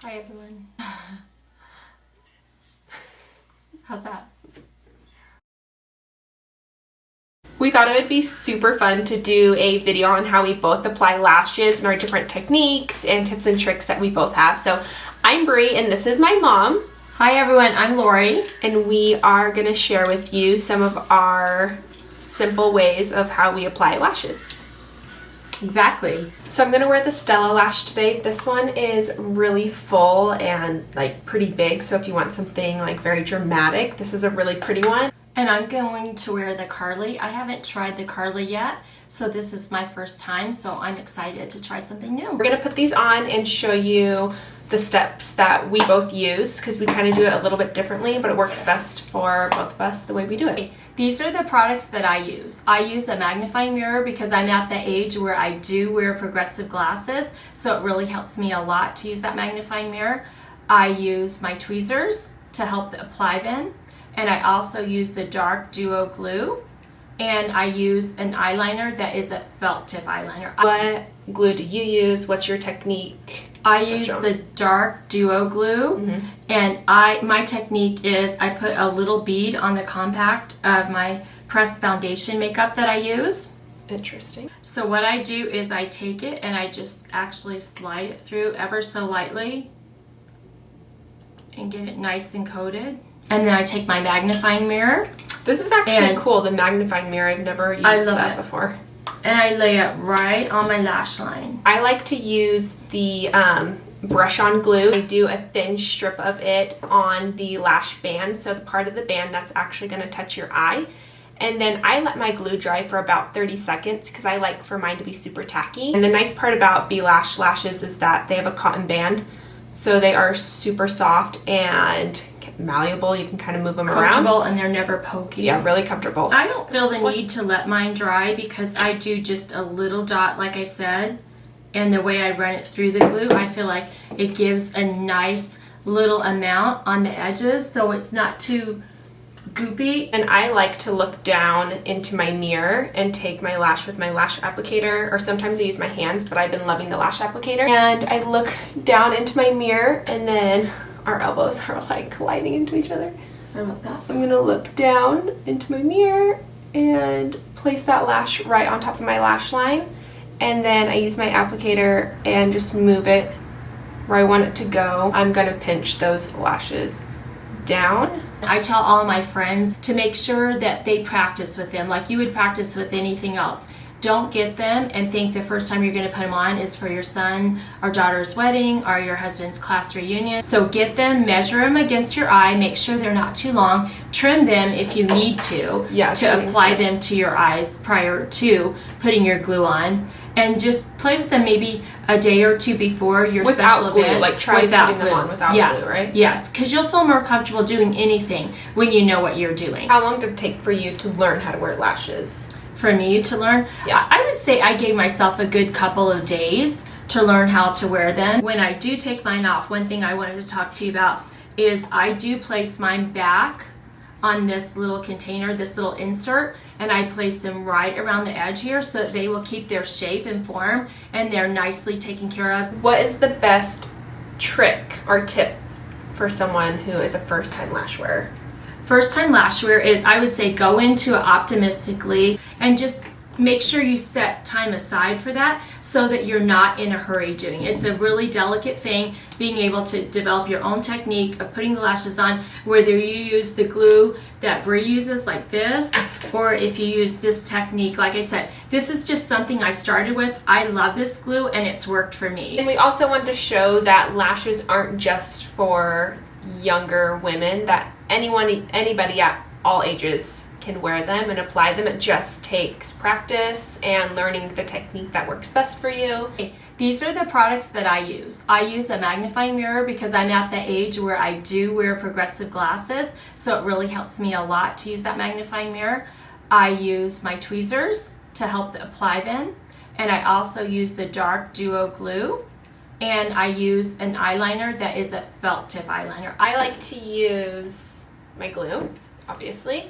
Hi everyone. How's that? We thought it would be super fun to do a video on how we both apply lashes and our different techniques and tips and tricks that we both have. So I'm Brie and this is my mom. Hi everyone, I'm Lori. And we are going to share with you some of our simple ways of how we apply lashes. Exactly. So I'm going to wear the Stella lash today. This one is really full and like pretty big. So if you want something like very dramatic, this is a really pretty one. And I'm going to wear the curly. I haven't tried the curly yet, so this is my first time, so I'm excited to try something new. We're going to put these on and show you the steps that we both use because we kind of do it a little bit differently, but it works best for both of us the way we do it. These are the products that I use. I use a magnifying mirror because I'm at the age where I do wear progressive glasses, so it really helps me a lot to use that magnifying mirror. I use my tweezers to help apply them, and I also use the dark duo glue, and I use an eyeliner that is a felt tip eyeliner. What glue do you use? What's your technique? I use the dark duo glue, and my technique is I put a little bead on the compact of my pressed foundation makeup that I use. Interesting. So what I do is I take it and I just actually slide it through ever so lightly and get it nice and coated. And then I take my magnifying mirror. This is actually cool, the magnifying mirror. I've never used that before. And I lay it right on my lash line. I like to use the brush-on glue. I do a thin strip of it on the lash band, so the part of the band that's actually going to touch your eye. And then I let my glue dry for about 30 seconds because I like for mine to be super tacky. And the nice part about B-Lash lashes is that they have a cotton band, so they are super soft and malleable. You can kind of move them around. Comfortable, and they're never pokey. Yeah, really comfortable. I don't feel the need to let mine dry because I do just a little dot, like I said, and the way I run it through the glue, I feel like it gives a nice little amount on the edges so it's not too goopy. And I like to look down into my mirror and take my lash with my lash applicator, or sometimes I use my hands, but I've been loving the lash applicator. And I look down into my mirror, and then our elbows are like colliding into each other. Sorry about that. I'm gonna look down into my mirror and place that lash right on top of my lash line, and then I use my applicator and just move it where I want it to go. I'm gonna pinch those lashes down. I tell all of my friends to make sure that they practice with them like you would practice with anything else. Don't get them and think the first time you're going to put them on is for your son or daughter's wedding or your husband's class reunion. So get them, measure them against your eye, make sure they're not too long, trim them if you need to apply them to your eyes prior to putting your glue on. And just play with them maybe a day or two before your special event. Like try putting them on without glue, right? Yes, because you'll feel more comfortable doing anything when you know what you're doing. How long did it take for you to learn how to wear lashes? For me to learn? Yeah. I would say I gave myself a good couple of days to learn how to wear them. When I do take mine off, one thing I wanted to talk to you about is I do place mine back on this little container, this little insert, and I place them right around the edge here so that they will keep their shape and form and they're nicely taken care of. What is the best trick or tip for someone who is a first-time lash wearer? First-time lash wear is, I would say, go into it optimistically and just make sure you set time aside for that so that you're not in a hurry doing it. It's a really delicate thing, being able to develop your own technique of putting the lashes on, whether you use the glue that Brie uses like this, or if you use this technique. Like I said, this is just something I started with. I love this glue and it's worked for me. And we also want to show that lashes aren't just for younger women, that anybody at all ages can wear them and apply them. It just takes practice and learning the technique that works best for you. These are the products that I use. I use a magnifying mirror because I'm at the age where I do wear progressive glasses, so it really helps me a lot to use that magnifying mirror. I use my tweezers to help apply them, and I also use the dark duo glue, and I use an eyeliner that is a felt tip eyeliner. I like to use my glue, obviously,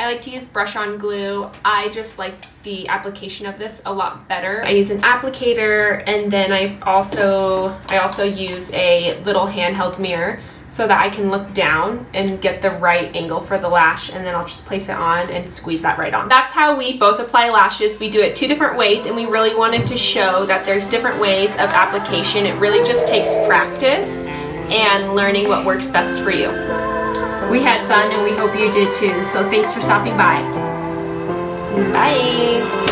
I like to use brush-on glue. I just like the application of this a lot better. I use an applicator, and then I also use a little handheld mirror so that I can look down and get the right angle for the lash, and then I'll just place it on and squeeze that right on. That's how we both apply lashes. We do it 2 different ways, and we really wanted to show that there's different ways of application. It really just takes practice and learning what works best for you. We had fun and we hope you did too. So thanks for stopping by. Bye.